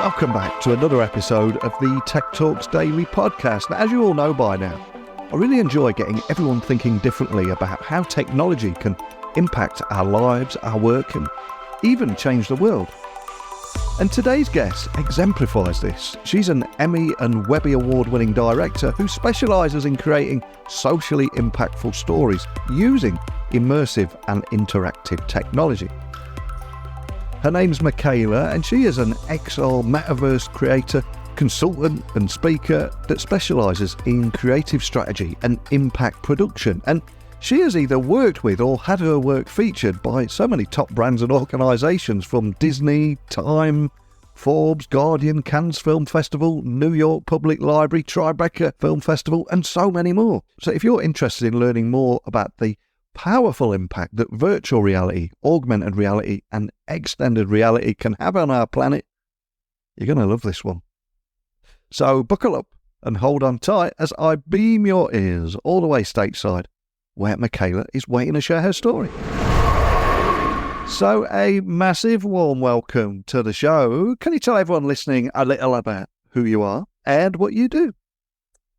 Welcome back to another episode of the Tech Talks Daily podcast. Now, as you all know by now, I really enjoy getting everyone thinking differently about how technology can impact our lives, our work, and even change the world. And today's guest exemplifies this. She's an Emmy and Webby award-winning director who specialises in creating socially impactful stories using immersive and interactive technology. Her name's Michaela, and she is an XR metaverse creator, consultant and speaker that specialises in creative strategy and impact production. And she has either worked with or had her work featured by so many top brands and organisations from Disney, Time, Forbes, Guardian, Cannes Film Festival, New York Public Library, Tribeca Film Festival, and so many more. So if you're interested in learning more about the powerful impact that virtual reality, augmented reality, and extended reality can have on our planet, you're going to love this one. So buckle up and hold on tight as I beam your ears all the way stateside, where Michaela is waiting to share her story. So a massive warm welcome to the show. Can you tell everyone listening a little about who you are and what you do?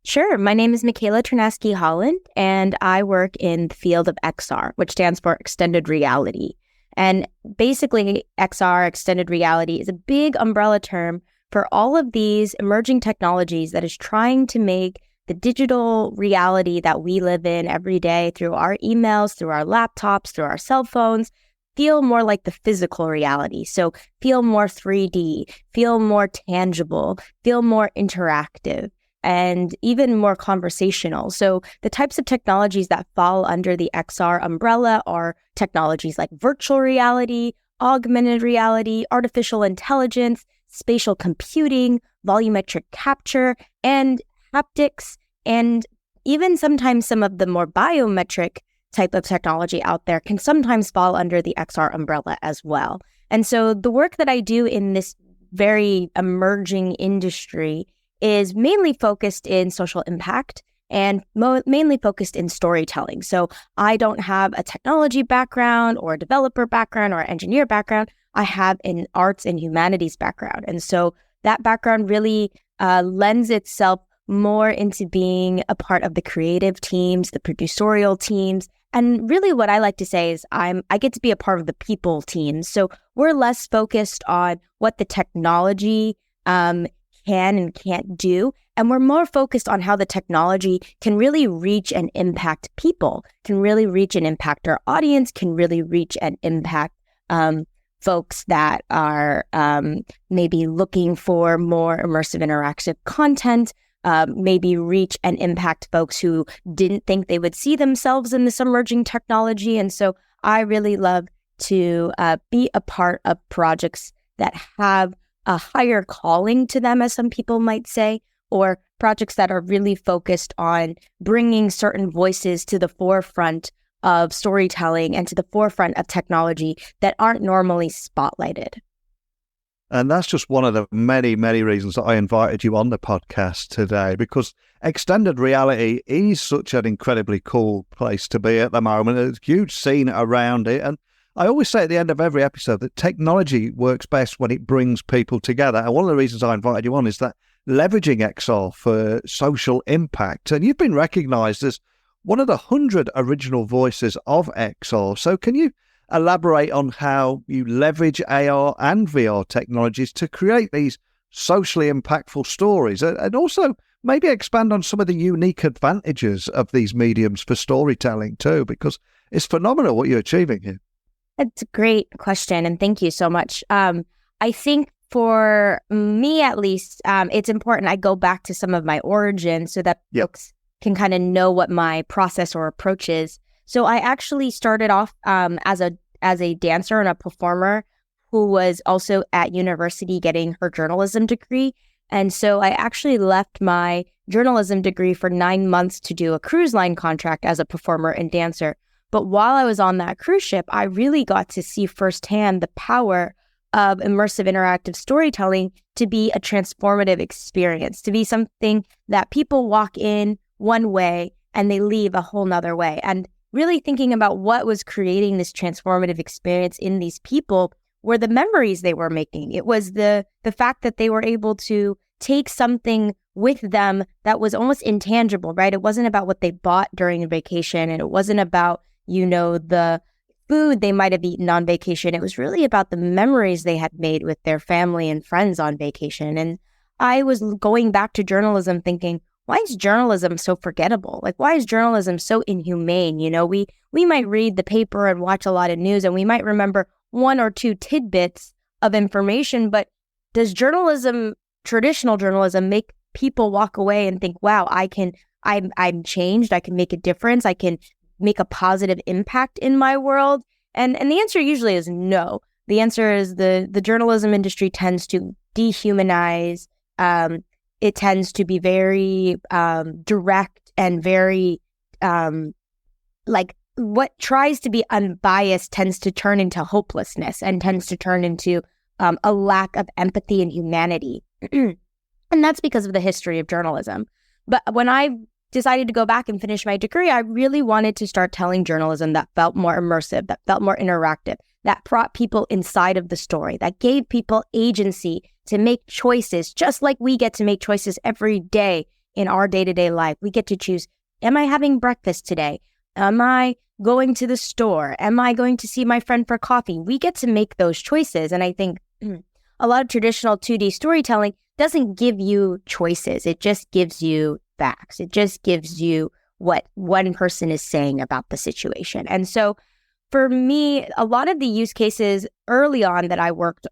Sure. My name is Michaela Ternasky-Holland, and I work in the field of XR, which stands for extended reality. And basically, XR, extended reality, is a big umbrella term for all of these emerging technologies that is trying to make the digital reality that we live in every day through our emails, through our laptops, through our cell phones, feel more like the physical reality. So feel more 3D, feel more tangible, feel more interactive, and even more conversational. So the types of technologies that fall under the XR umbrella are technologies like virtual reality, augmented reality, artificial intelligence, spatial computing, volumetric capture, and haptics, and even sometimes some of the more biometric type of technology out there can sometimes fall under the XR umbrella as well. And so the work that I do in this very emerging industry is mainly focused in social impact and mainly focused in storytelling. So I don't have a technology background or a developer background or engineer background. I have an arts and humanities background. And so that background really lends itself more into being a part of the creative teams, the producerial teams. And really what I like to say is I get to be a part of the people teams. So we're less focused on what the technology can and can't do. And we're more focused on how the technology can really reach and impact people, can really reach and impact our audience, can really reach and impact folks that are maybe looking for more immersive interactive content, maybe reach and impact folks who didn't think they would see themselves in this emerging technology. And so I really love to be a part of projects that have a higher calling to them, as some people might say, or projects that are really focused on bringing certain voices to the forefront of storytelling and to the forefront of technology that aren't normally spotlighted. And that's just one of the many, many reasons that I invited you on the podcast today, because extended reality is such an incredibly cool place to be at the moment. There's a huge scene around it. And I always say at the end of every episode that technology works best when it brings people together. And one of the reasons I invited you on is that leveraging XR for social impact. And you've been recognised as one of the 100 original voices of XR. So can you elaborate on how you leverage AR and VR technologies to create these socially impactful stories, and also maybe expand on some of the unique advantages of these mediums for storytelling too, because it's phenomenal what you're achieving here. That's a great question, and thank you so much. I think for me, at least, it's important I go back to some of my origins so that folks can kind of know what my process or approach is. So I actually started off as a dancer and a performer who was also at university getting her journalism degree. And so I actually left my journalism degree for 9 months to do a cruise line contract as a performer and dancer. But while I was on that cruise ship, I really got to see firsthand the power of immersive interactive storytelling to be a transformative experience, to be something that people walk in one way and they leave a whole nother way. And really thinking about what was creating this transformative experience in these people were the memories they were making. It was the fact that they were able to take something with them that was almost intangible, right? It wasn't about what they bought during a vacation, and it wasn't about, the food they might have eaten on vacation. It was really about the memories they had made with their family and friends on vacation. And I was going back to journalism thinking, why is journalism so forgettable? Like, why is journalism so inhumane? We might read the paper and watch a lot of news, and we might remember one or two tidbits of information, but does traditional journalism, make people walk away and think, wow, I'm changed, I can make a difference, I can make a positive impact in my world? And the answer usually is no. The answer is the journalism industry tends to dehumanize. It tends to be very direct and very what tries to be unbiased tends to turn into hopelessness and tends to turn into a lack of empathy and humanity. And that's because of the history of journalism. But when I decided to go back and finish my degree, I really wanted to start telling journalism that felt more immersive, that felt more interactive, that brought people inside of the story, that gave people agency to make choices, just like we get to make choices every day in our day-to-day life. We get to choose, am I having breakfast today? Am I going to the store? Am I going to see my friend for coffee? We get to make those choices. And I think a lot of traditional 2D storytelling doesn't give you choices. It just gives you facts. It just gives you what one person is saying about the situation. And so for me, a lot of the use cases early on that I worked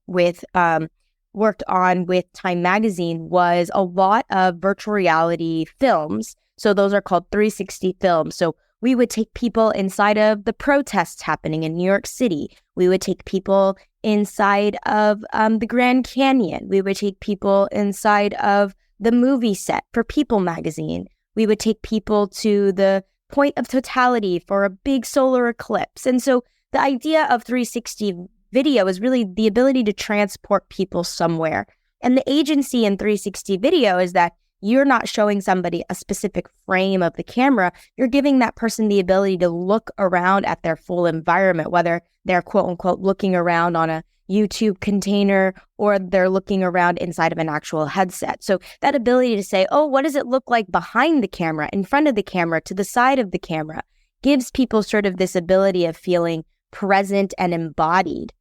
on with Time Magazine was a lot of virtual reality films. So those are called 360 films. So we would take people inside of the protests happening in New York City. We would take people inside of the Grand Canyon. We would take people inside of the movie set for People magazine. We would take people to the point of totality for a big solar eclipse. And so the idea of 360 video is really the ability to transport people somewhere. And the agency in 360 video is that you're not showing somebody a specific frame of the camera. You're giving that person the ability to look around at their full environment, whether they're quote unquote looking around on a YouTube container or they're looking around inside of an actual headset. So that ability to say, oh, what does it look like behind the camera, in front of the camera, to the side of the camera, gives people sort of this ability of feeling present and embodied.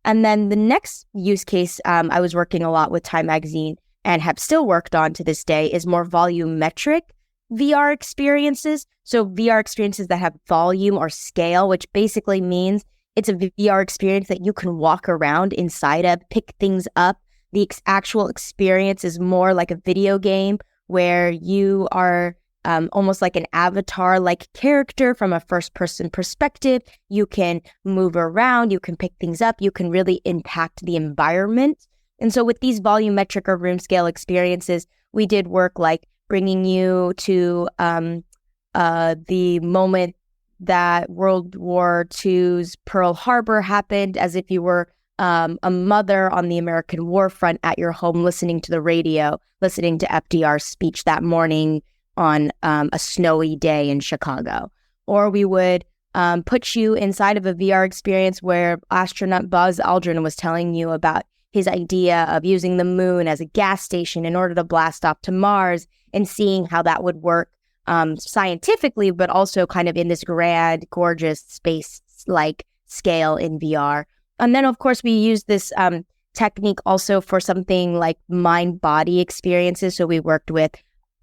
And then the next use case I was working a lot with Time Magazine and have still worked on to this day is more volumetric VR experiences. So VR experiences that have volume or scale, which basically means it's a VR experience that you can walk around inside of, pick things up. The actual experience is more like a video game where you are almost like an avatar-like character from a first-person perspective. You can move around, you can pick things up, you can really impact the environment. And so with these volumetric or room scale experiences, we did work like bringing you to the moment that World War II's Pearl Harbor happened, as if you were a mother on the American war front at your home, listening to the radio, listening to FDR's speech that morning on a snowy day in Chicago. Or we would put you inside of a VR experience where astronaut Buzz Aldrin was telling you about his idea of using the moon as a gas station in order to blast off to Mars, and seeing how that would work scientifically, but also kind of in this grand, gorgeous space-like scale in VR. And then, of course, we use this technique also for something like mind-body experiences. So we worked with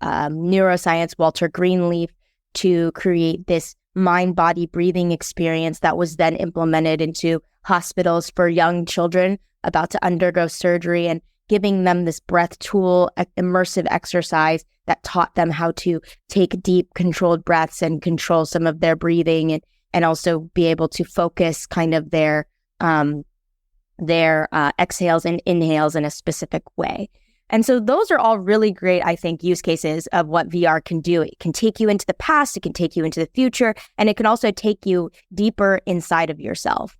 neuroscience Walter Greenleaf to create this mind-body breathing experience that was then implemented into hospitals for young children about to undergo surgery, and giving them this breath tool, immersive exercise that taught them how to take deep, controlled breaths and control some of their breathing, and also be able to focus kind of their exhales and inhales in a specific way. And so those are all really great, I think, use cases of what VR can do. It can take you into the past, it can take you into the future, and it can also take you deeper inside of yourself.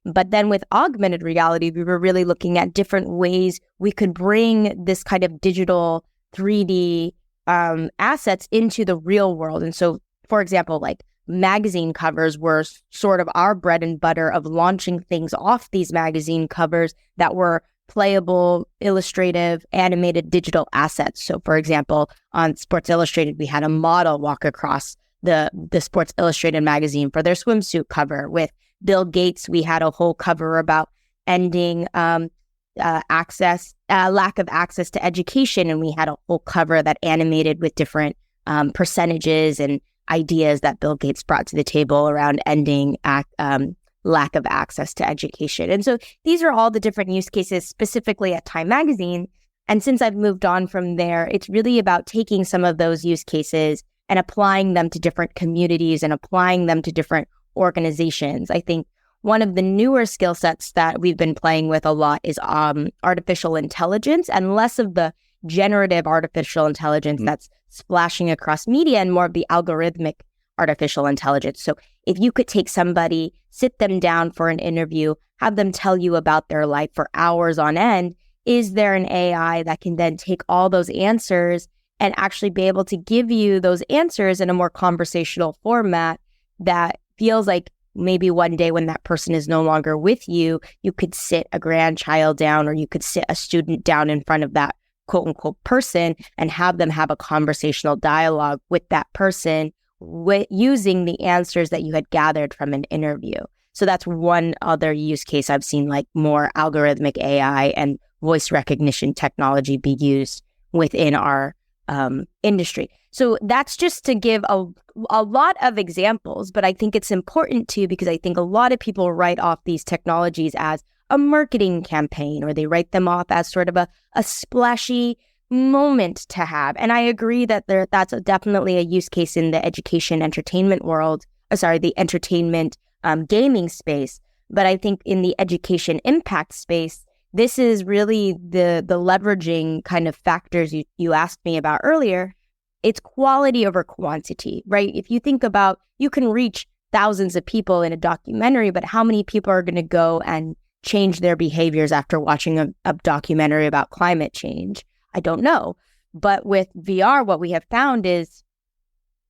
But then with augmented reality, we were really looking at different ways we could bring this kind of digital 3D assets into the real world. And so, for example, like magazine covers were sort of our bread and butter of launching things off these magazine covers that were playable, illustrative, animated digital assets. So for example, on Sports Illustrated, we had a model walk across the Sports Illustrated magazine for their swimsuit cover. With Bill Gates, we had a whole cover about ending lack of access to education, and we had a whole cover that animated with different percentages and ideas that Bill Gates brought to the table around ending lack of access to education. And so these are all the different use cases specifically at Time Magazine. And since I've moved on from there, it's really about taking some of those use cases and applying them to different communities and applying them to different organizations. I think one of the newer skill sets that we've been playing with a lot is artificial intelligence, and less of the generative artificial intelligence that's splashing across media and more of the algorithmic artificial intelligence. So if you could take somebody, sit them down for an interview, have them tell you about their life for hours on end, is there an AI that can then take all those answers and actually be able to give you those answers in a more conversational format that feels like maybe one day when that person is no longer with you, you could sit a grandchild down or you could sit a student down in front of that quote unquote person and have them have a conversational dialogue with that person using the answers that you had gathered from an interview. So that's one other use case I've seen, like more algorithmic AI and voice recognition technology be used within our industry. So that's just to give a lot of examples, but I think it's important too, because I think a lot of people write off these technologies as a marketing campaign, or they write them off as sort of a splashy moment to have. And I agree that that's definitely a use case in the education entertainment world, the entertainment gaming space. But I think in the education impact space, this is really the leveraging kind of factors you asked me about earlier. It's quality over quantity, right? If you think about, you can reach thousands of people in a documentary, but how many people are going to go and change their behaviors after watching a documentary about climate change? I don't know. But with VR, what we have found is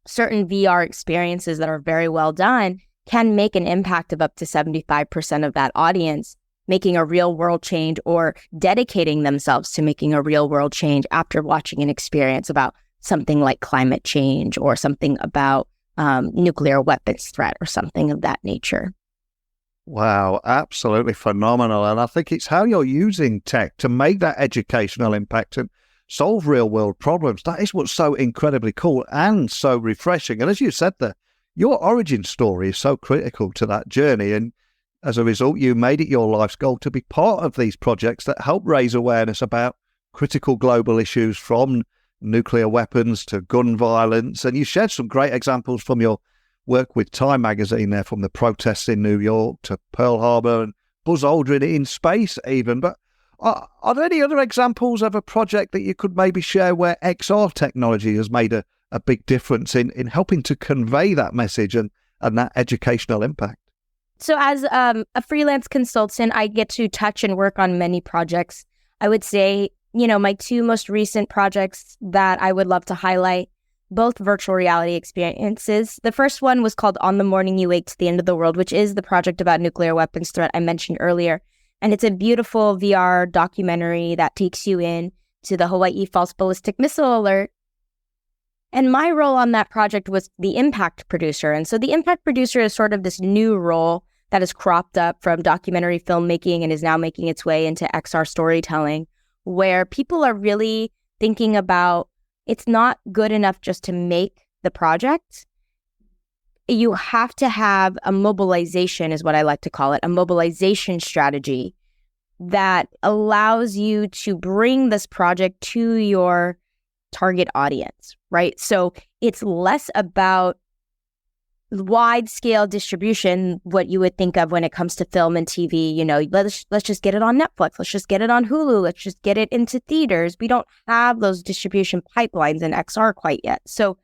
certain VR experiences that are very well done can make an impact of up to 75% of that audience, making a real world change or dedicating themselves to making a real world change after watching an experience about something like climate change or something about nuclear weapons threat or something of that nature. Wow, absolutely phenomenal. And I think it's how you're using tech to make that educational impact and solve real world problems. That is what's so incredibly cool and so refreshing. And as you said there, your origin story is so critical to that journey. And as a result, you made it your life's goal to be part of these projects that help raise awareness about critical global issues, from nuclear weapons to gun violence. And you shared some great examples from your work with Time Magazine there, from the protests in New York to Pearl Harbor and Buzz Aldrin in space even. But are there any other examples of a project that you could maybe share where XR technology has made a big difference in helping to convey that message and that educational impact? So as a freelance consultant, I get to touch and work on many projects. I would say, my two most recent projects that I would love to highlight, both virtual reality experiences. The first one was called On the Morning You Wake to the End of the World, which is the project about nuclear weapons threat I mentioned earlier. And it's a beautiful VR documentary that takes you in to the Hawaii false ballistic missile alert. And my role on that project was the impact producer. And so the impact producer is sort of this new role that has cropped up from documentary filmmaking and is now making its way into XR storytelling, where people are really thinking about, it's not good enough just to make the project. You have to have a mobilization, is what I like to call it, a mobilization strategy that allows you to bring this project to your target audience, right? So it's less about wide scale distribution, what you would think of when it comes to film and TV. Let's just get it on Netflix. Let's just get it on Hulu. Let's just get it into theaters. We don't have those distribution pipelines in XR quite yet. So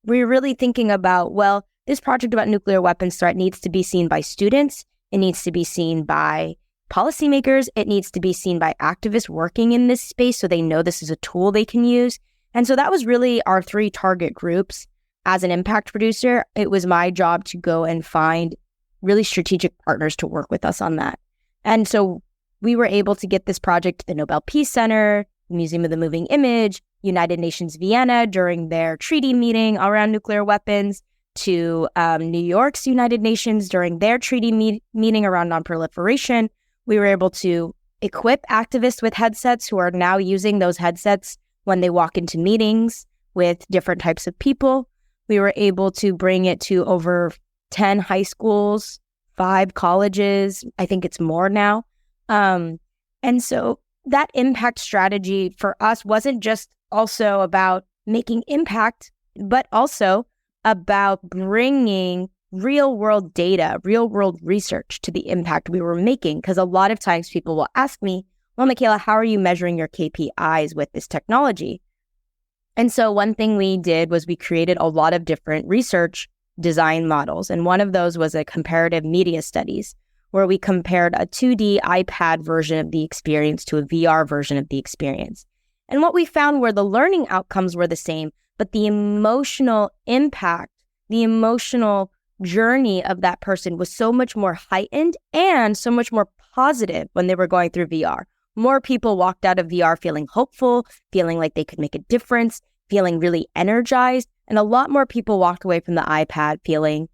we're really thinking about, well, this project about nuclear weapons threat needs to be seen by students. It needs to be seen by policymakers. It needs to be seen by activists working in this space so they know this is a tool they can use. And so that was really our three target groups. as an impact producer, it was my job to go and find really strategic partners to work with us on that. And so we were able to get this project to the Nobel Peace Center, Museum of the Moving Image, United Nations Vienna during their treaty meeting around nuclear weapons, to New York's United Nations during their treaty meeting around nonproliferation. We were able to equip activists with headsets who are now using those headsets when they walk into meetings with different types of people. We were able to bring it to over 10 high schools, 5 colleges. I think it's more now. And so that impact strategy for us wasn't just also about making impact, but also about bringing real world data, real world research to the impact we were making. Because a lot of times people will ask me, well, Michaela, how are you measuring your KPIs with this technology? And so one thing we did was we created a lot of different research design models. And one of those was a comparative media studies, where we compared a 2D iPad version of the experience to a VR version of the experience. And what we found were the learning outcomes were the same, but the emotional impact, the emotional journey of that person was so much more heightened and so much more positive when they were going through VR. More people walked out of VR feeling hopeful, feeling like they could make a difference, feeling really energized. And a lot more people walked away from the iPad feeling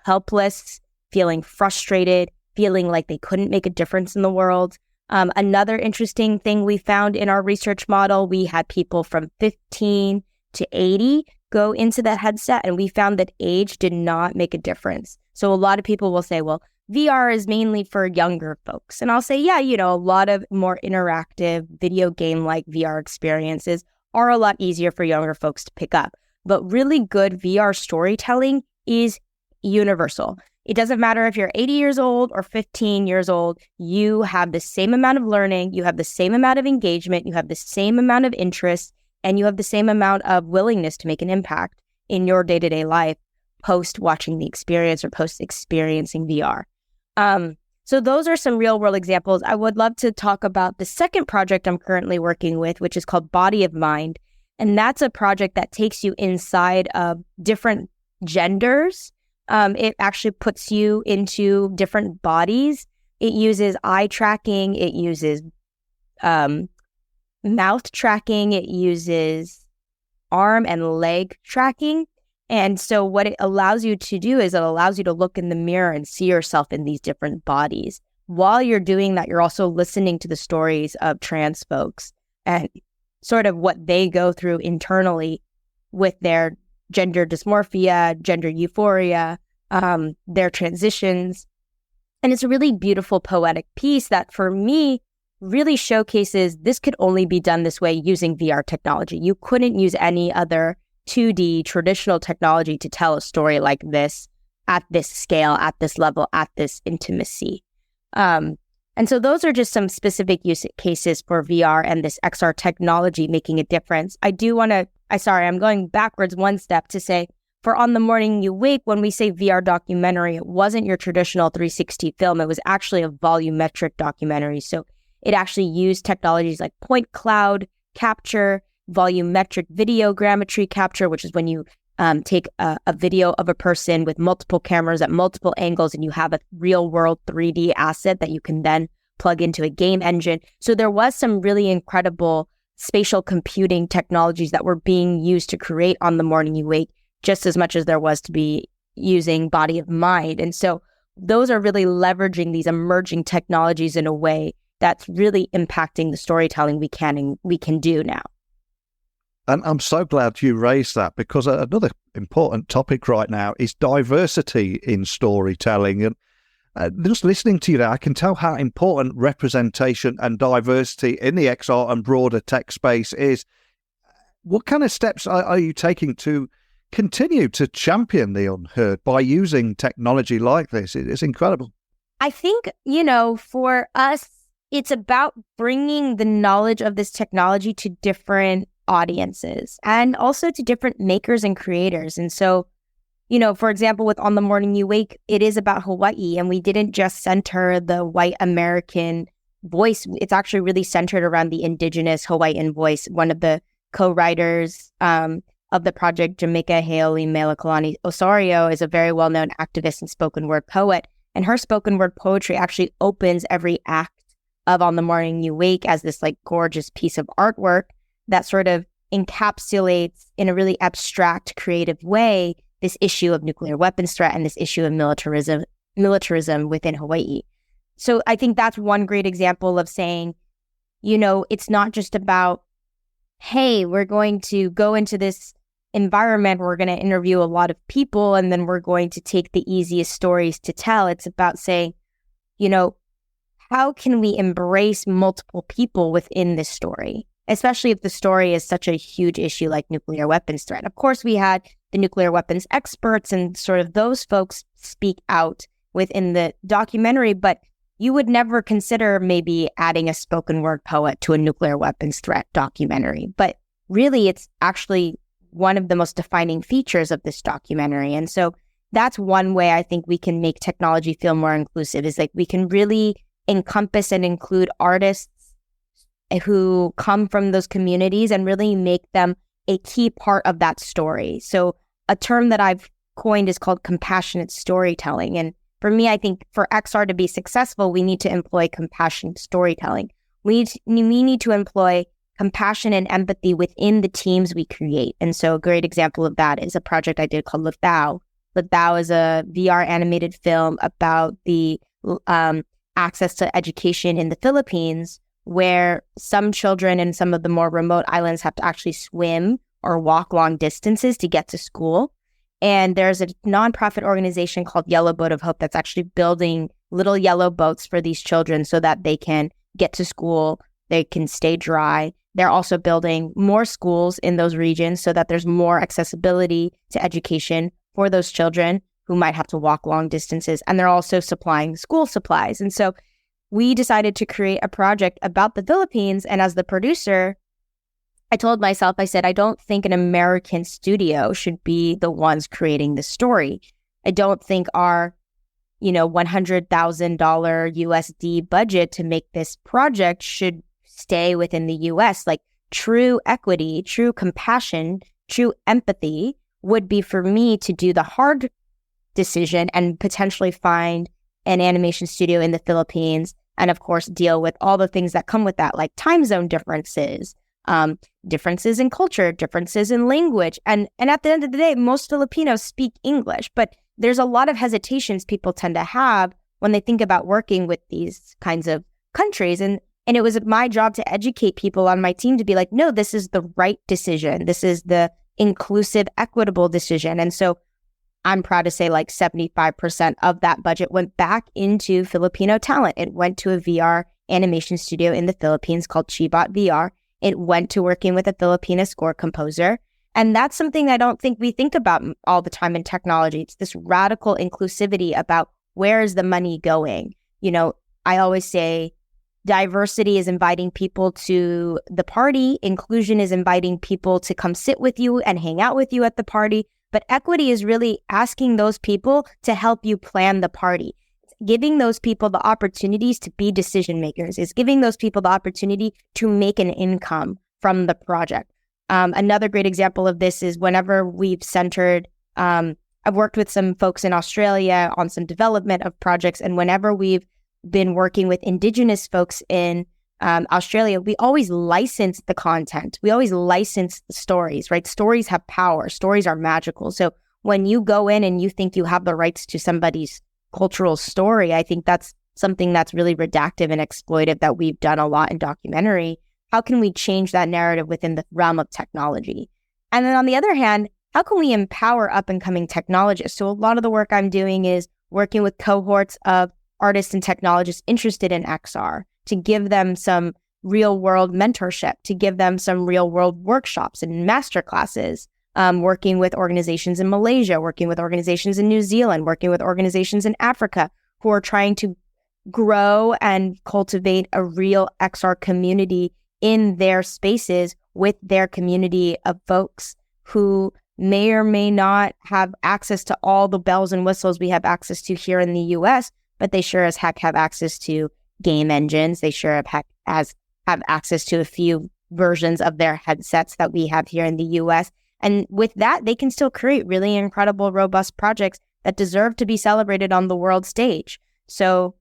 helpless, feeling frustrated, feeling like they couldn't make a difference in the world. Another interesting thing we found in our research model, we had people from 15 to 80 go into the headset, and we found that age did not make a difference. So a lot of people will say, well, VR is mainly for younger folks. And I'll say, yeah, a lot of more interactive video game-like VR experiences are a lot easier for younger folks to pick up. But really good VR storytelling is universal. It doesn't matter if you're 80 years old or 15 years old, you have the same amount of learning, you have the same amount of engagement, you have the same amount of interest, and you have the same amount of willingness to make an impact in your day-to-day life post watching the experience or post experiencing VR. So those are some real world examples. I would love to talk about the second project I'm currently working with, which is called Body of Mind. And that's a project that takes you inside of different genders. It actually puts you into different bodies. It uses eye tracking. It uses mouth tracking. It uses arm and leg tracking. And so what it allows you to do is it allows you to look in the mirror and see yourself in these different bodies. While you're doing that, you're also listening to the stories of trans folks and sort of what they go through internally with their gender dysmorphia, gender euphoria, their transitions. And it's a really beautiful poetic piece that for me really showcases this could only be done this way using VR technology. You couldn't use any other 2D traditional technology to tell a story like this at this scale, at this level, at this intimacy. And so those are just some specific use cases for VR and this XR technology making a difference. I'm going backwards one step to say, for On the Morning You Wake, when we say VR documentary, it wasn't your traditional 360 film. It was actually a volumetric documentary. So it actually used technologies like point cloud capture, volumetric videogrammetry capture, which is when you take a video of a person with multiple cameras at multiple angles and you have a real world 3D asset that you can then plug into a game engine. So there was some really incredible spatial computing technologies that were being used to create On the Morning You Wake, just as much as there was to be using Body of Mind. And so those are really leveraging these emerging technologies in a way that's really impacting the storytelling we can do now. And I'm so glad you raised that, because another important topic right now is diversity in storytelling. And just listening to you there, I can tell how important representation and diversity in the XR and broader tech space is. What kind of steps are you taking to continue to champion the unheard by using technology like this? It's incredible. I think, for us, it's about bringing the knowledge of this technology to different audiences and also to different makers and creators. And so, for example, with On the Morning You Wake, it is about Hawaii, and we didn't just center the white American voice. It's actually really centered around the indigenous Hawaiian voice. One of the co-writers of the project, Jamaica Haoli Melakalani Osorio, is a very well-known activist and spoken word poet. And her spoken word poetry actually opens every act of On the Morning You Wake as this like gorgeous piece of artwork that sort of encapsulates in a really abstract, creative way this issue of nuclear weapons threat and this issue of militarism within Hawaii. So I think that's one great example of saying, it's not just about, hey, we're going to go into this environment, we're going to interview a lot of people, and then we're going to take the easiest stories to tell. It's about saying, how can we embrace multiple people within this story, especially if the story is such a huge issue like nuclear weapons threat. Of course, we had the nuclear weapons experts and sort of those folks speak out within the documentary, but you would never consider maybe adding a spoken word poet to a nuclear weapons threat documentary. But really, it's actually one of the most defining features of this documentary. And so that's one way I think we can make technology feel more inclusive, is like we can really encompass and include artists who come from those communities and really make them a key part of that story. So a term that I've coined is called compassionate storytelling. And for me, I think for XR to be successful, we need to employ compassionate storytelling. We need to employ compassion and empathy within the teams we create. And so a great example of that is a project I did called Lithao. Lithao is a VR animated film about the access to education in the Philippines, where some children in some of the more remote islands have to actually swim or walk long distances to get to school. And there's a nonprofit organization called Yellow Boat of Hope that's actually building little yellow boats for these children so that they can get to school, they can stay dry. They're also building more schools in those regions so that there's more accessibility to education for those children who might have to walk long distances. And they're also supplying school supplies. And so we decided to create a project about the Philippines. And as the producer, I told myself, I said, I don't think an American studio should be the ones creating the story. I don't think our, $100,000 USD budget to make this project should stay within the US. Like true equity, true compassion, true empathy would be for me to do the hard decision and potentially find an animation studio in the Philippines. And of course, deal with all the things that come with that, like time zone differences, differences in culture, differences in language. And at the end of the day, most Filipinos speak English, but there's a lot of hesitations people tend to have when they think about working with these kinds of countries. And it was my job to educate people on my team to be like, no, this is the right decision. This is the inclusive, equitable decision. And so I'm proud to say like 75% of that budget went back into Filipino talent. It went to a VR animation studio in the Philippines called Chibot VR. It went to working with a Filipino score composer. And that's something I don't think we think about all the time in technology. It's this radical inclusivity about where is the money going? I always say diversity is inviting people to the party. Inclusion is inviting people to come sit with you and hang out with you at the party. But equity is really asking those people to help you plan the party. Giving those people the opportunities to be decision makers, is giving those people the opportunity to make an income from the project. Another great example of this is whenever we've centered, I've worked with some folks in Australia on some development of projects, and whenever we've been working with Indigenous folks in Australia, we always license the content. We always license the stories, right? Stories have power. Stories are magical. So when you go in and you think you have the rights to somebody's cultural story, I think that's something that's really reductive and exploitive that we've done a lot in documentary. How can we change that narrative within the realm of technology? And then on the other hand, how can we empower up and coming technologists? So a lot of the work I'm doing is working with cohorts of artists and technologists interested in XR to give them some real world mentorship, to give them some real world workshops and masterclasses, working with organizations in Malaysia, working with organizations in New Zealand, working with organizations in Africa who are trying to grow and cultivate a real XR community in their spaces with their community of folks who may or may not have access to all the bells and whistles we have access to here in the US, but they sure as heck have access to game engines. They sure have access to a few versions of their headsets that we have here in the US. And with that, they can still create really incredible, robust projects that deserve to be celebrated on the world stage. So,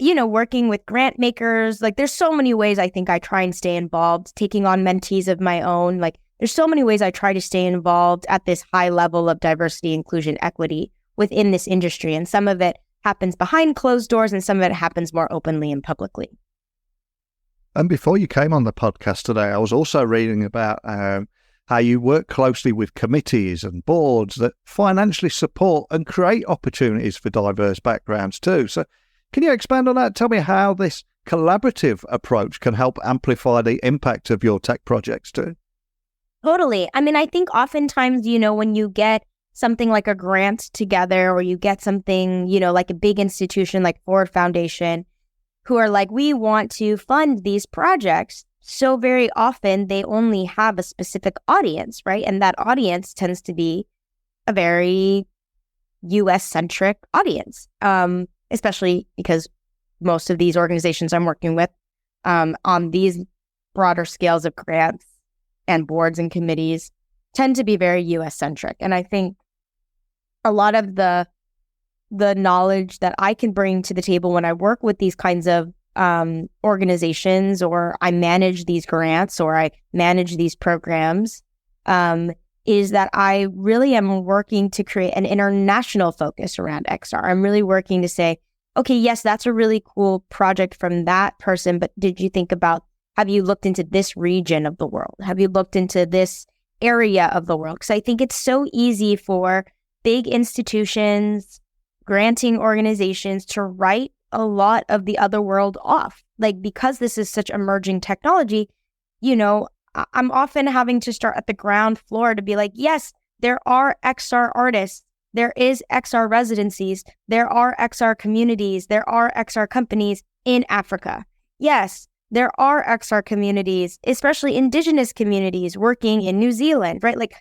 working with grant makers, like there's so many ways I think I try and stay involved, taking on mentees of my own. Like there's so many ways I try to stay involved at this high level of diversity, inclusion, equity within this industry. And some of it happens behind closed doors and some of it happens more openly and publicly. And before you came on the podcast today, I was also reading about how you work closely with committees and boards that financially support and create opportunities for diverse backgrounds too. So can you expand on that? Tell me how this collaborative approach can help amplify the impact of your tech projects too. Totally. I mean, I think oftentimes, when you get something like a grant together or you get something, like a big institution like Ford Foundation, who are like, we want to fund these projects. So very often they only have a specific audience, right? And that audience tends to be a very US-centric audience, especially because most of these organizations I'm working with on these broader scales of grants and boards and committees tend to be very US-centric. And I think a lot of the knowledge that I can bring to the table when I work with these kinds of organizations, or I manage these grants, or I manage these programs, is that I really am working to create an international focus around XR. I'm really working to say, okay, yes, that's a really cool project from that person, but have you looked into this region of the world? Have you looked into this area of the world? Because I think it's so easy for big institutions, granting organizations to write a lot of the other world off. Like, because this is such emerging technology, I'm often having to start at the ground floor to be like, yes, there are XR artists, there is XR residencies, there are XR communities, there are XR companies in Africa. Yes, there are XR communities, especially indigenous communities working in New Zealand, right? Like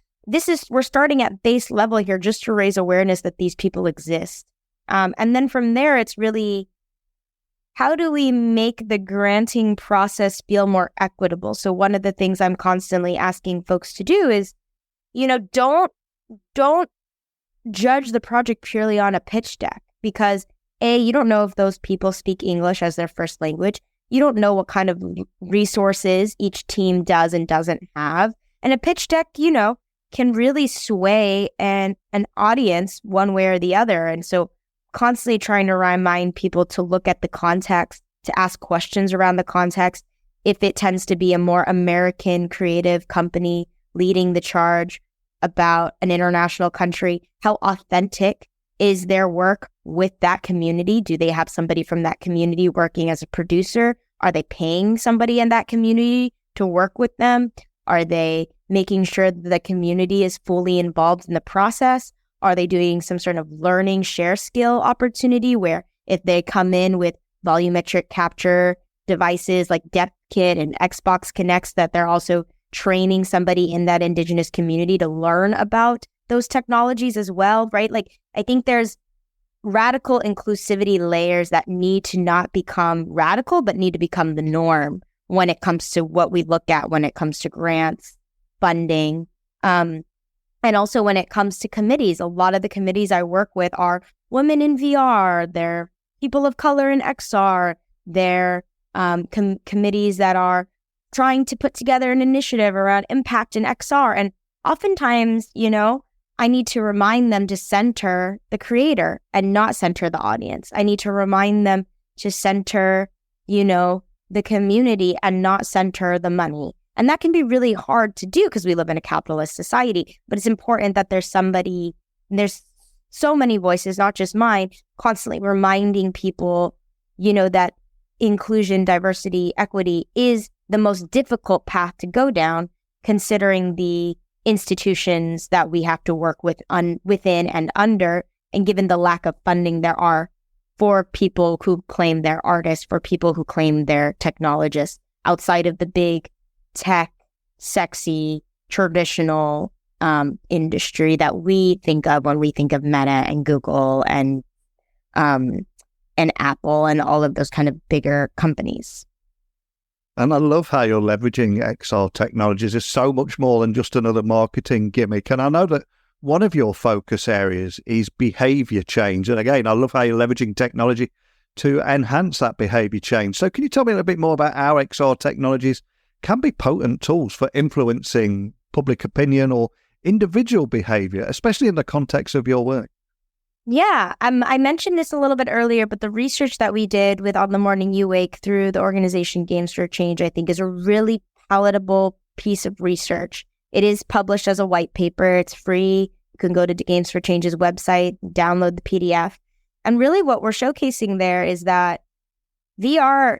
we're starting at base level here just to raise awareness that these people exist. And then from there, it's really, how do we make the granting process feel more equitable? So one of the things I'm constantly asking folks to do is, don't judge the project purely on a pitch deck, because you don't know if those people speak English as their first language. You don't know what kind of resources each team does and doesn't have. And a pitch deck, can really sway an audience one way or the other. And so constantly trying to remind people to look at the context, to ask questions around the context. If it tends to be a more American creative company leading the charge about an international country, how authentic is their work with that community? Do they have somebody from that community working as a producer? Are they paying somebody in that community to work with them? Are they making sure that the community is fully involved in the process? Are they doing some sort of learning share skill opportunity where if they come in with volumetric capture devices like DepthKit and Xbox Connects, that they're also training somebody in that indigenous community to learn about those technologies as well, right? Like, I think there's radical inclusivity layers that need to not become radical, but need to become the norm when it comes to what we look at when it comes to grants, funding, and also when it comes to committees. A lot of the committees I work with are women in VR, they're people of color in XR, they're committees that are trying to put together an initiative around impact in XR. And oftentimes, I need to remind them to center the creator and not center the audience. I need to remind them to center, the community and not center the money. And that can be really hard to do because we live in a capitalist society, but it's important that there's so many voices, not just mine, constantly reminding people, that inclusion, diversity, equity is the most difficult path to go down, considering the institutions that we have to work with within and under, and given the lack of funding there are for people who claim they're artists, for people who claim they're technologists, outside of the big tech, sexy, traditional industry that we think of when we think of Meta and Google and Apple and all of those kind of bigger companies. And I love how you're leveraging XR technologies. It's so much more than just another marketing gimmick. And I know that one of your focus areas is behavior change. And again, I love how you're leveraging technology to enhance that behavior change. So can you tell me a little bit more about how XR technologies can be potent tools for influencing public opinion or individual behavior, especially in the context of your work? Yeah, I mentioned this a little bit earlier, but the research that we did with On the Morning You Wake through the organization Games for Change, I think is a really palatable piece of research. It is published as a white paper. It's free. You can go to Games for Change's website, download the PDF. And really what we're showcasing there is that VR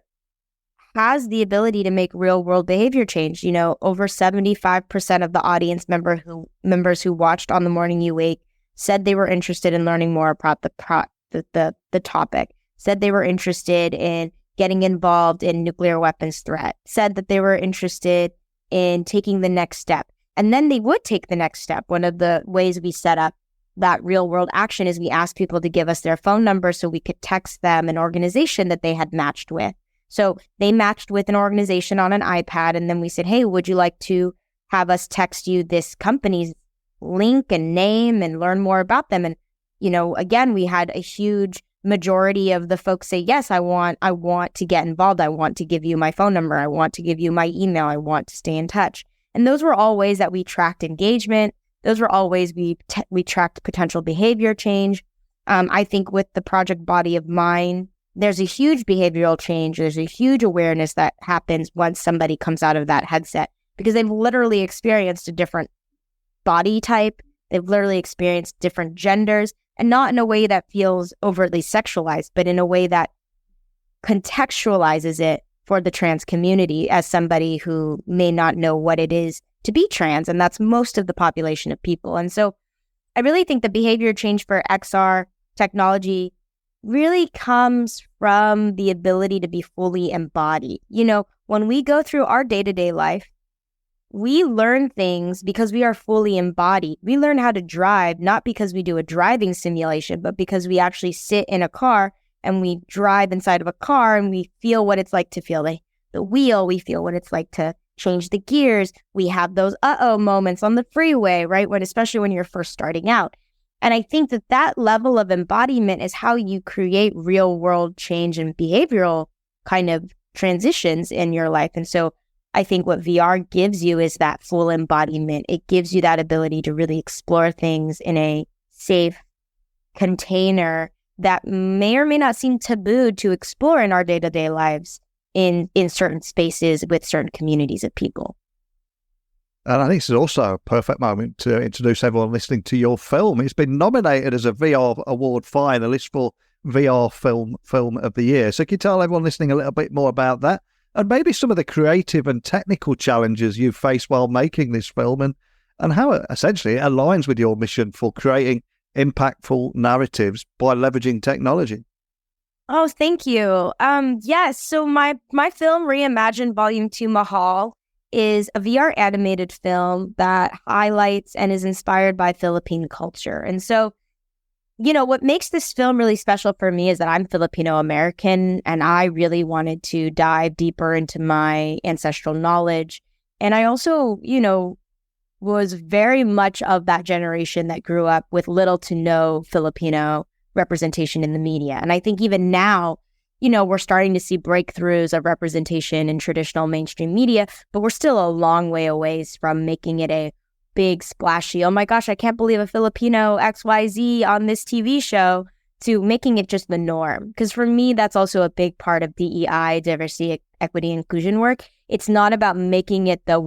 has the ability to make real world behavior change. You know, over 75% of the audience members who watched On the Morning You Wake said they were interested in learning more about the topic, said they were interested in getting involved in nuclear weapons threat, said that they were interested in taking the next step. And then they would take the next step. One of the ways we set up that real world action is we asked people to give us their phone number so we could text them an organization that they had matched with. So they matched with an organization on an iPad, and then we said, hey, would you like to have us text you this company's link and name and learn more about them? And, you know, again, we had a huge majority of the folks say, yes, I want to get involved. I want to give you my phone number. I want to give you my email. I want to stay in touch. And those were all ways that we tracked engagement. Those were all ways we tracked potential behavior change. I think with the project Body of Mine, there's a huge behavioral change. There's a huge awareness that happens once somebody comes out of that headset, because they've literally experienced a different body type. They've literally experienced different genders, and not in a way that feels overtly sexualized, but in a way that contextualizes it for the trans community as somebody who may not know what it is to be trans. And that's most of the population of people. And so I really think the behavior change for XR technology really comes from the ability to be fully embodied. You know, when we go through our day-to-day life, we learn things because we are fully embodied. We learn how to drive, not because we do a driving simulation, but because we actually sit in a car and we drive inside of a car and we feel what it's like to feel the wheel. We feel what it's like to change the gears. We have those moments on the freeway, right? Especially when you're first starting out. And I think that level of embodiment is how you create real world change and behavioral kind of transitions in your life. And so I think what VR gives you is that full embodiment. It gives you that ability to really explore things in a safe container that may or may not seem taboo to explore in our day-to-day lives in certain spaces with certain communities of people. And I think this is also a perfect moment to introduce everyone listening to your film. It's been nominated as a VR Award finalist for VR Film of the Year. So can you tell everyone listening a little bit more about that? And maybe some of the creative and technical challenges you've faced while making this film, and how it essentially aligns with your mission for creating impactful narratives by leveraging technology. Oh, thank you. Yes. So my film, Reimagined Volume 2 Mahal, is a VR animated film that highlights and is inspired by Philippine culture. And so, you know, what makes this film really special for me is that I'm Filipino American, and I really wanted to dive deeper into my ancestral knowledge. And I also, you know, was very much of that generation that grew up with little to no Filipino representation in the media. And I think even now, you know, we're starting to see breakthroughs of representation in traditional mainstream media, but we're still a long way away from making it a big splashy, oh my gosh, I can't believe a Filipino XYZ on this TV show, to making it just the norm. Because for me, that's also a big part of DEI, diversity, equity, inclusion work. It's not about making it the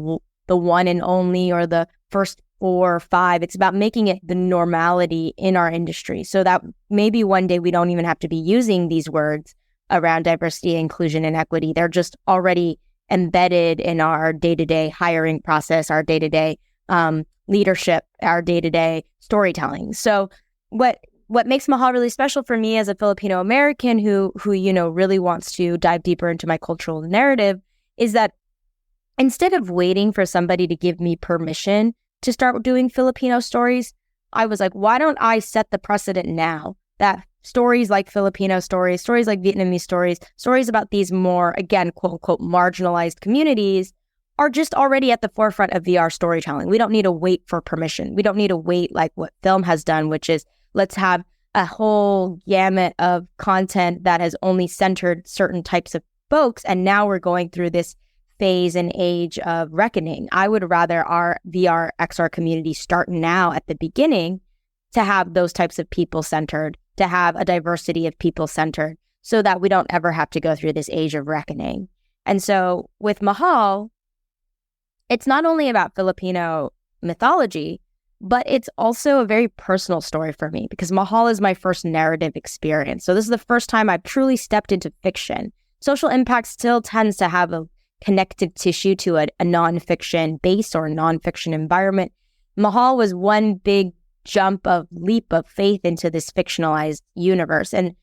one and only or the first 4 or 5. It's about making it the normality in our industry, so that maybe one day we don't even have to be using these words around diversity, inclusion, and equity. They're just already embedded in our day-to-day hiring process, our day-to-day leadership, our day-to-day storytelling. So what makes Mahal really special for me as a Filipino American who you know really wants to dive deeper into my cultural narrative is that instead of waiting for somebody to give me permission to start doing Filipino stories, I was like, why don't I set the precedent now that stories like Filipino stories, stories like Vietnamese stories, stories about these more, again, quote unquote, marginalized communities are just already at the forefront of VR storytelling. We don't need to wait for permission. We don't need to wait like what film has done, which is let's have a whole gamut of content that has only centered certain types of folks. And now we're going through this phase and age of reckoning. I would rather our VR XR community start now at the beginning to have those types of people centered, to have a diversity of people centered, so that we don't ever have to go through this age of reckoning. And so with Mahal, it's not only about Filipino mythology, but it's also a very personal story for me because Mahal is my first narrative experience. So this is the first time I've truly stepped into fiction. Social impact still tends to have a connective tissue to a nonfiction base or a nonfiction environment. Mahal was one big leap of faith into this fictionalized universe. And,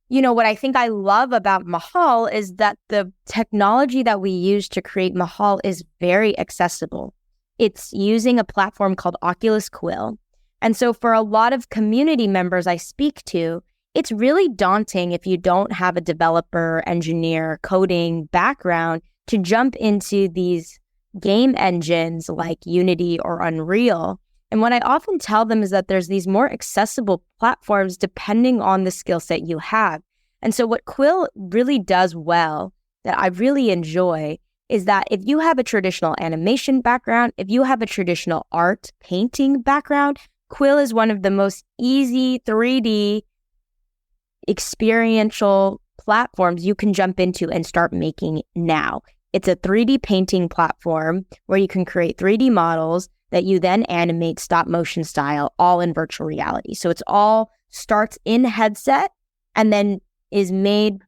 you know, what I think I love about Mahal is that the technology that we use to create Mahal is very accessible. It's using a platform called Oculus Quill. And so for a lot of community members I speak to, it's really daunting if you don't have a developer, engineer, coding background to jump into these game engines like Unity or Unreal. And what I often tell them is that there's these more accessible platforms depending on the skill set you have. And so what Quill really does well, that I really enjoy, is that if you have a traditional animation background, if you have a traditional art painting background, Quill is one of the most easy 3D experiential platforms you can jump into and start making now. It's a 3D painting platform where you can create 3D models that you then animate stop motion style, all in virtual reality. So it's all starts in headset and then is made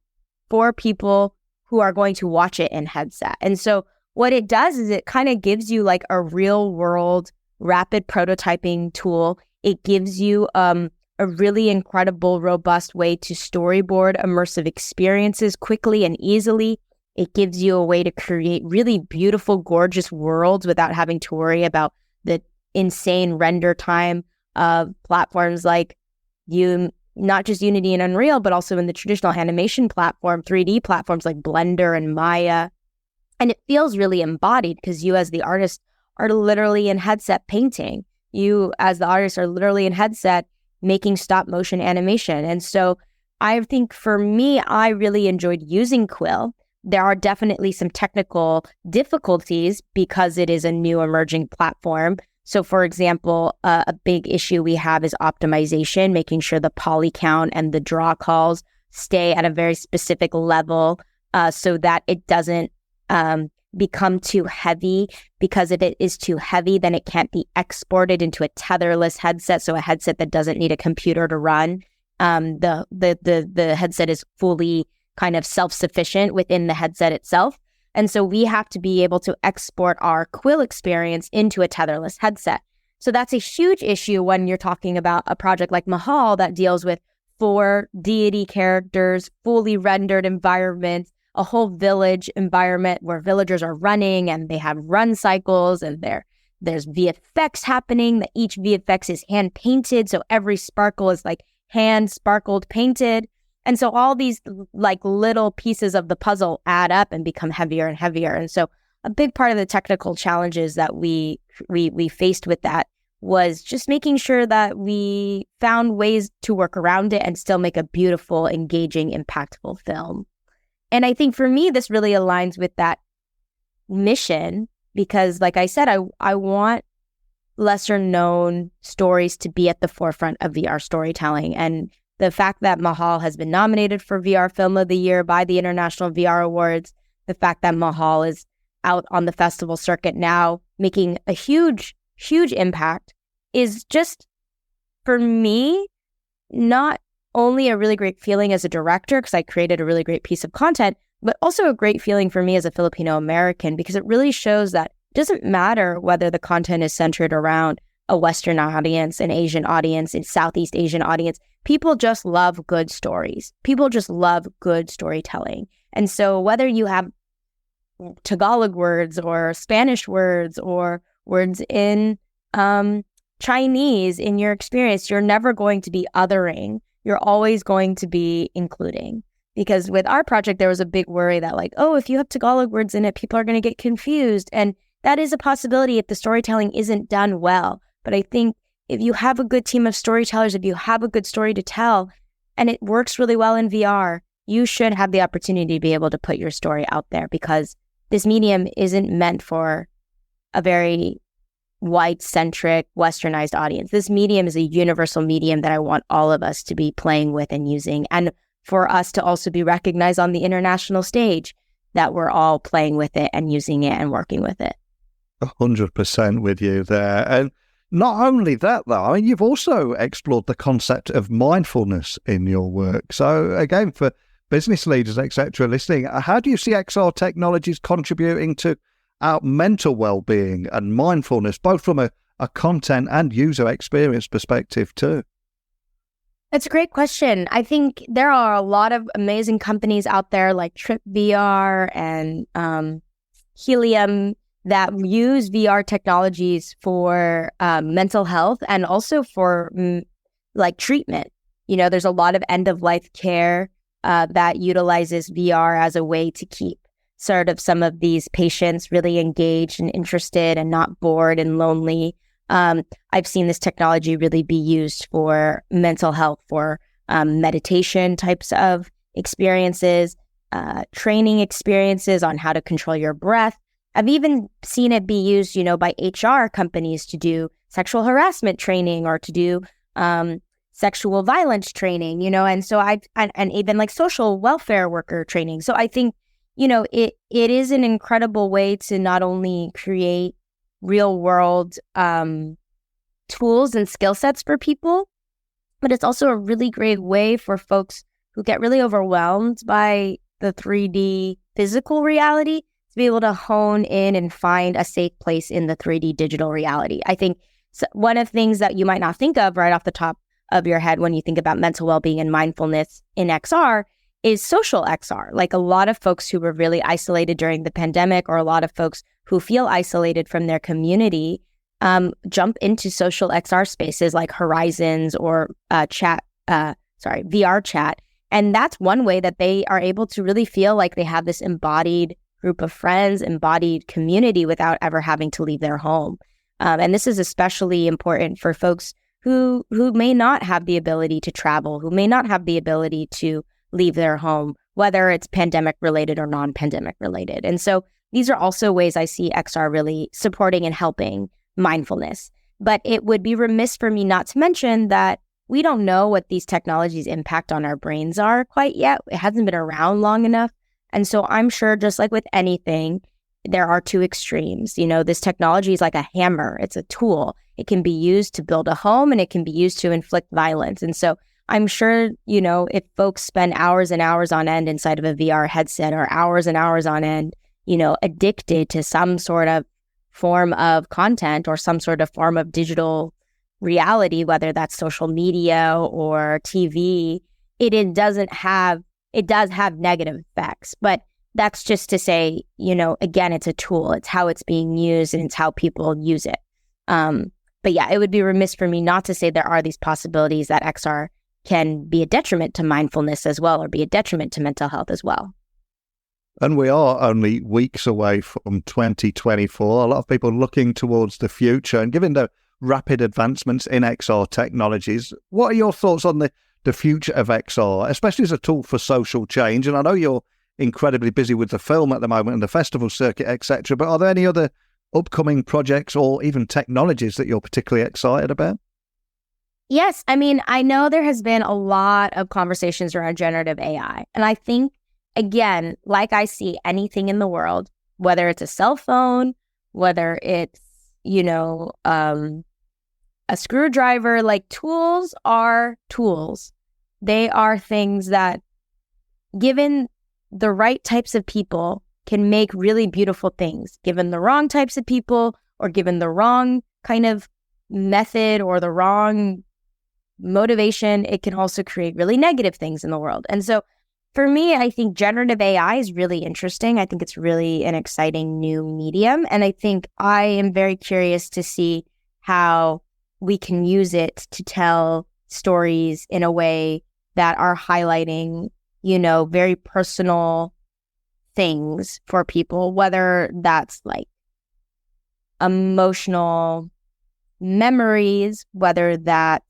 for people who are going to watch it in headset. And so what it does is it kind of gives you like a real world rapid prototyping tool. It gives you a really incredible, robust way to storyboard immersive experiences quickly and easily. It gives you a way to create really beautiful, gorgeous worlds without having to worry about the insane render time of platforms like not just Unity and Unreal, but also in the traditional animation platform, 3D platforms like Blender and Maya. And it feels really embodied because you as the artist are literally in headset painting. You as the artist are literally in headset making stop motion animation. And so I think for me, I really enjoyed using Quill. There are definitely some technical difficulties because it is a new emerging platform. So for example, a big issue we have is optimization, making sure the poly count and the draw calls stay at a very specific level so that it doesn't become too heavy, because if it is too heavy, then it can't be exported into a tetherless headset. So a headset that doesn't need a computer to run. The headset is fully kind of self-sufficient within the headset itself. And so we have to be able to export our Quill experience into a tetherless headset. So that's a huge issue when you're talking about a project like Mahal that deals with 4 deity characters, fully rendered environments, a whole village environment where villagers are running and they have run cycles and there's VFX happening, that each VFX is hand painted. So every sparkle is like hand sparkled painted. And so all these like little pieces of the puzzle add up and become heavier and heavier. And so a big part of the technical challenges that we faced with that was just making sure that we found ways to work around it and still make a beautiful, engaging, impactful film. And I think for me, this really aligns with that mission because, like I said, I want lesser known stories to be at the forefront of VR storytelling. And the fact that Mahal has been nominated for VR Film of the Year by the International VR Awards, the fact that Mahal is out on the festival circuit now, making a huge, huge impact, is just, for me, not only a really great feeling as a director, because I created a really great piece of content, but also a great feeling for me as a Filipino American, because it really shows that it doesn't matter whether the content is centered around a Western audience, an Asian audience, a Southeast Asian audience. People just love good stories. People just love good storytelling. And so whether you have Tagalog words or Spanish words or words in Chinese in your experience, you're never going to be othering you're always going to be including. Because with our project, there was a big worry that like, oh, if you have Tagalog words in it, people are going to get confused. And that is a possibility if the storytelling isn't done well. But I think if you have a good team of storytellers, if you have a good story to tell, and it works really well in VR, you should have the opportunity to be able to put your story out there, because this medium isn't meant for a very white-centric, westernized audience. This medium is a universal medium that I want all of us to be playing with and using, and for us to also be recognized on the international stage that we're all playing with it and using it and working with it. 100% with you there. And not only that, though, I mean, you've also explored the concept of mindfulness in your work. So again, for business leaders, etc., listening, how do you see XR technologies contributing to our mental well-being and mindfulness, both from a content and user experience perspective too? That's a great question. I think there are a lot of amazing companies out there like TripVR and Helium that use VR technologies for mental health and also for like treatment. You know, there's a lot of end-of-life care that utilizes VR as a way to keep sort of some of these patients really engaged and interested and not bored and lonely. I've seen this technology really be used for mental health, for meditation types of experiences, training experiences on how to control your breath. I've even seen it be used, you know, by HR companies to do sexual harassment training or to do sexual violence training, you know, and so and even like social welfare worker training. So I think, you know, it is an incredible way to not only create real world tools and skill sets for people, but it's also a really great way for folks who get really overwhelmed by the 3D physical reality to be able to hone in and find a safe place in the 3D digital reality. I think one of the things that you might not think of right off the top of your head when you think about mental well-being and mindfulness in XR is social XR. Like a lot of folks who were really isolated during the pandemic, or a lot of folks who feel isolated from their community, jump into social XR spaces like Horizons or VR chat. And that's one way that they are able to really feel like they have this embodied group of friends, embodied community without ever having to leave their home. And this is especially important for folks who may not have the ability to travel, who may not have the ability to leave their home, whether it's pandemic related or non-pandemic related. And so these are also ways I see XR really supporting and helping mindfulness. But it would be remiss for me not to mention that we don't know what these technologies' impact on our brains are quite yet. It hasn't been around long enough. And so I'm sure, just like with anything, there are two extremes. You know, this technology is like a hammer. It's a tool. It can be used to build a home and it can be used to inflict violence. And so I'm sure, you know, if folks spend hours and hours on end inside of a VR headset, or hours and hours on end, you know, addicted to some sort of form of content or some sort of form of digital reality, whether that's social media or TV, it does have negative effects. But that's just to say, you know, again, it's a tool. It's how it's being used and it's how people use it. But yeah, it would be remiss for me not to say there are these possibilities that XR can be a detriment to mindfulness as well, or be a detriment to mental health as well. And we are only weeks away from 2024. A lot of people looking towards the future, and given the rapid advancements in XR technologies, what are your thoughts on the future of XR, especially as a tool for social change? And I know you're incredibly busy with the film at the moment and the festival circuit, etc. But are there any other upcoming projects or even technologies that you're particularly excited about? Yes. I mean, I know there has been a lot of conversations around generative AI. And I think, again, like I see anything in the world, whether it's a cell phone, whether it's, you know, a screwdriver, like tools are tools. They are things that, given the right types of people, can make really beautiful things. Given the wrong types of people, or given the wrong kind of method or the wrong motivation, it can also create really negative things in the world. And so for me, I think generative AI is really interesting. I think it's really an exciting new medium. And I think I am very curious to see how we can use it to tell stories in a way that are highlighting, very personal things for people, whether that's like emotional memories, whether that's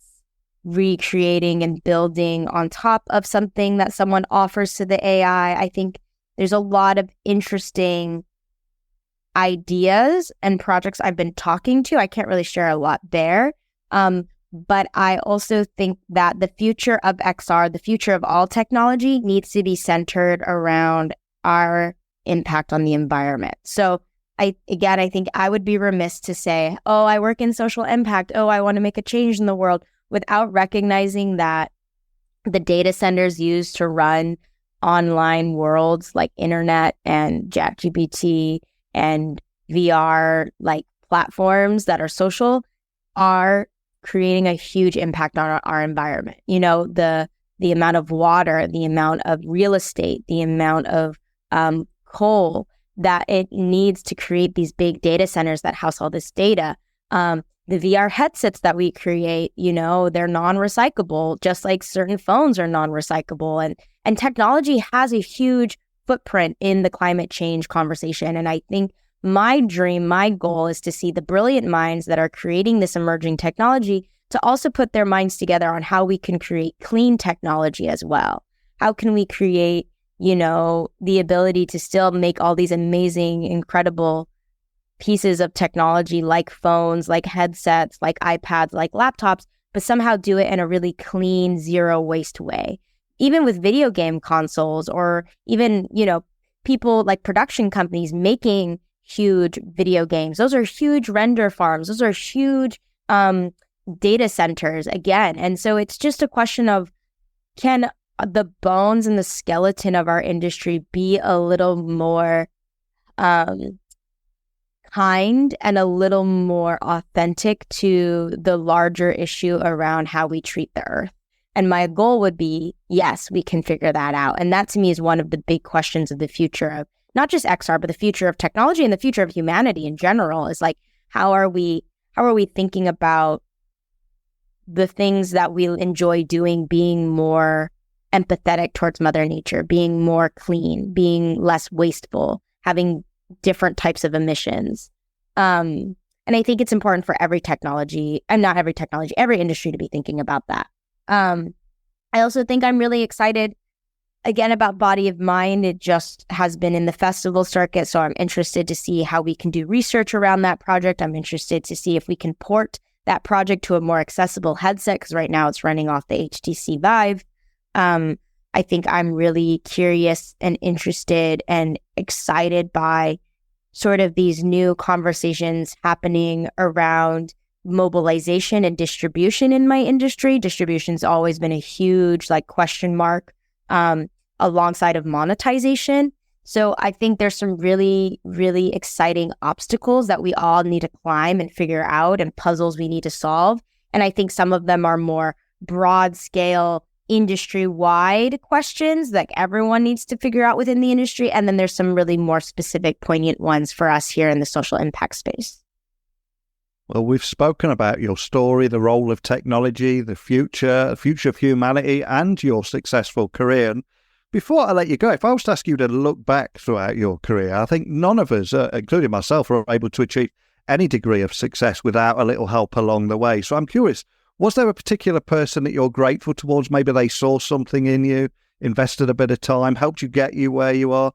recreating and building on top of something that someone offers to the AI. I think there's a lot of interesting ideas and projects I've been talking to. I can't really share a lot there. But I also think that the future of XR, the future of all technology, needs to be centered around our impact on the environment. So I think I would be remiss to say, oh, I work in social impact. Oh, I want to make a change in the world, without recognizing that the data centers used to run online worlds like internet and ChatGPT and VR like platforms that are social are creating a huge impact on our environment. The amount of water, the amount of real estate, the amount of coal that it needs to create these big data centers that house all this data. The VR headsets that we create, they're non-recyclable, just like certain phones are non-recyclable. And technology has a huge footprint in the climate change conversation. And I think my dream, my goal is to see the brilliant minds that are creating this emerging technology to also put their minds together on how we can create clean technology as well. How can we create, the ability to still make all these amazing, incredible pieces of technology like phones, like headsets, like iPads, like laptops, but somehow do it in a really clean, zero waste way. Even with video game consoles, or even, people like production companies making huge video games. Those are huge render farms. Those are huge data centers again. And so it's just a question of, can the bones and the skeleton of our industry be a little more kind and a little more authentic to the larger issue around how we treat the earth? And my goal would be, yes, we can figure that out. And that to me is one of the big questions of the future of not just XR, but the future of technology and the future of humanity in general, is like, how are we thinking about the things that we enjoy doing being more empathetic towards Mother Nature, being more clean, being less wasteful, having different types of emissions. And I think it's important for every industry to be thinking about that. I also think I'm really excited, again, about Body of Mind. It just has been in the festival circuit, so I'm interested to see how we can do research around that project. I'm interested to see if we can port that project to a more accessible headset, because right now it's running off the HTC Vive. I think I'm really curious and interested and excited by sort of these new conversations happening around mobilization and distribution in my industry. Distribution's always been a huge question mark alongside of monetization. So I think there's some really, really exciting obstacles that we all need to climb and figure out, and puzzles we need to solve. And I think some of them are more broad scale, industry-wide questions that everyone needs to figure out within the industry. And then there's some really more specific, poignant ones for us here in the social impact space. Well, we've spoken about your story, the role of technology, the future of humanity, and your successful career. And before I let you go, if I was to ask you to look back throughout your career, I think none of us, including myself, are able to achieve any degree of success without a little help along the way. So I'm curious, was there a particular person that you're grateful towards? Maybe they saw something in you, invested a bit of time, helped you get you where you are.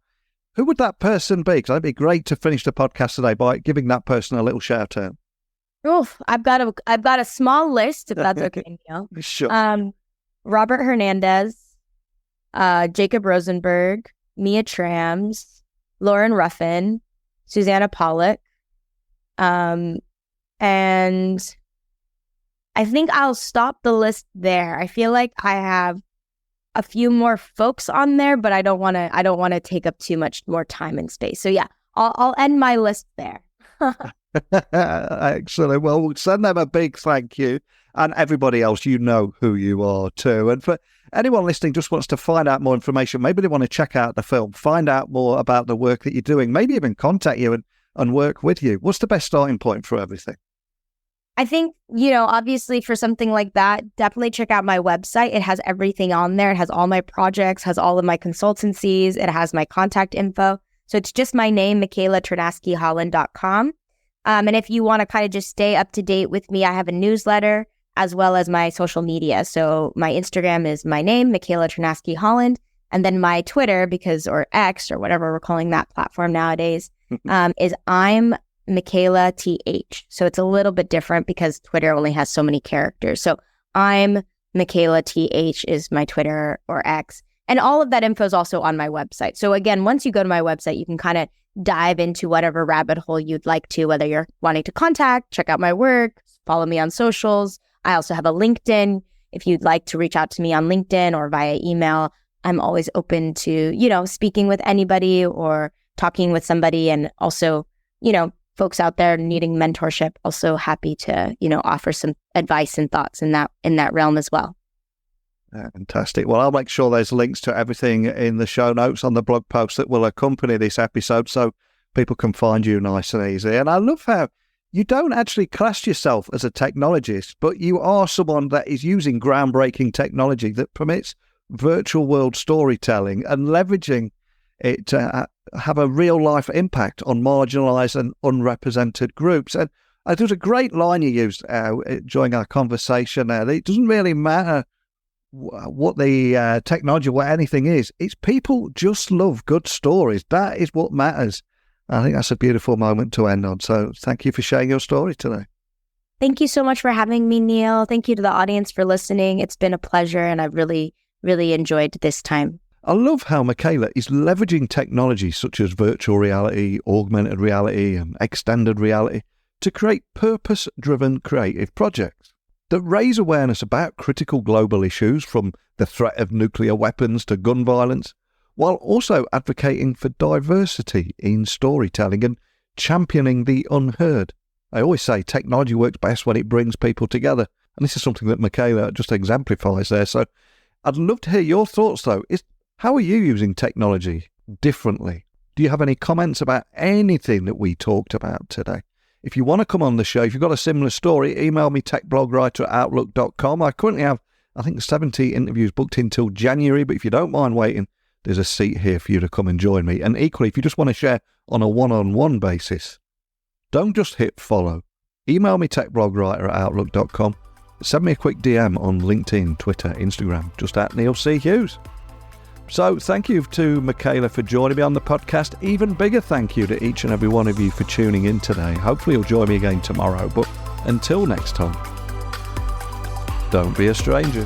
Who would that person be? Because it'd be great to finish the podcast today by giving that person a little shout out. Oof, I've got a small list, if that's okay, Neil. Sure. Robert Hernandez, Jacob Rosenberg, Mia Trams, Lauren Ruffin, Susanna Pollock, and I think I'll stop the list there. I feel like I have a few more folks on there, but I don't want to take up too much more time and space. So yeah, I'll end my list there. Excellent. Well, we'll send them a big thank you, and everybody else, you know who you are too. And for anyone listening just wants to find out more information, maybe they want to check out the film, find out more about the work that you're doing, maybe even contact you and work with you, what's the best starting point for everything? I think, obviously for something like that, definitely check out my website. It has everything on there. It has all my projects, has all of my consultancies. It has my contact info. So it's just my name, michaelaternasky-holland.com. And if you want to kind of just stay up to date with me, I have a newsletter as well as my social media. So my Instagram is my name, Michaela Ternasky-Holland. And then my Twitter, or X or whatever we're calling that platform nowadays, is I'm Michaela TH. So it's a little bit different because Twitter only has so many characters. So I'm Michaela TH is my Twitter or X. And all of that info is also on my website. So again, once you go to my website, you can kind of dive into whatever rabbit hole you'd like to, whether you're wanting to contact, check out my work, follow me on socials. I also have a LinkedIn. If you'd like to reach out to me on LinkedIn or via email, I'm always open to, speaking with anybody or talking with somebody. And also, folks out there needing mentorship, also happy to, offer some advice and thoughts in that realm as well. Fantastic. Well, I'll make sure there's links to everything in the show notes on the blog post that will accompany this episode so people can find you nice and easy. And I love how you don't actually class yourself as a technologist, but you are someone that is using groundbreaking technology that permits virtual world storytelling and leveraging it to have a real life impact on marginalized and unrepresented groups. And there's a great line you used during our conversation there. It doesn't really matter what the technology, what anything is. It's people just love good stories. That is what matters. I think that's a beautiful moment to end on. So thank you for sharing your story today. Thank you so much for having me, Neil. Thank you to the audience for listening. It's been a pleasure, and I've really, really enjoyed this time. I love how Michaela is leveraging technology such as virtual reality, augmented reality, and extended reality to create purpose-driven creative projects that raise awareness about critical global issues from the threat of nuclear weapons to gun violence, while also advocating for diversity in storytelling and championing the unheard. I always say technology works best when it brings people together, and this is something that Michaela just exemplifies there. So I'd love to hear your thoughts, though. How are you using technology differently? Do you have any comments about anything that we talked about today? If you want to come on the show, if you've got a similar story, email me techblogwriter@outlook.com. I currently have, 70 interviews booked in till January, but if you don't mind waiting, there's a seat here for you to come and join me. And equally, if you just want to share on a one-on-one basis, don't just hit follow. Email me techblogwriter@outlook.com. Send me a quick DM on LinkedIn, Twitter, Instagram, just at Neil C. Hughes. So thank you to Michaela for joining me on the podcast. Even bigger thank you to each and every one of you for tuning in today. Hopefully you'll join me again tomorrow. But until next time, don't be a stranger.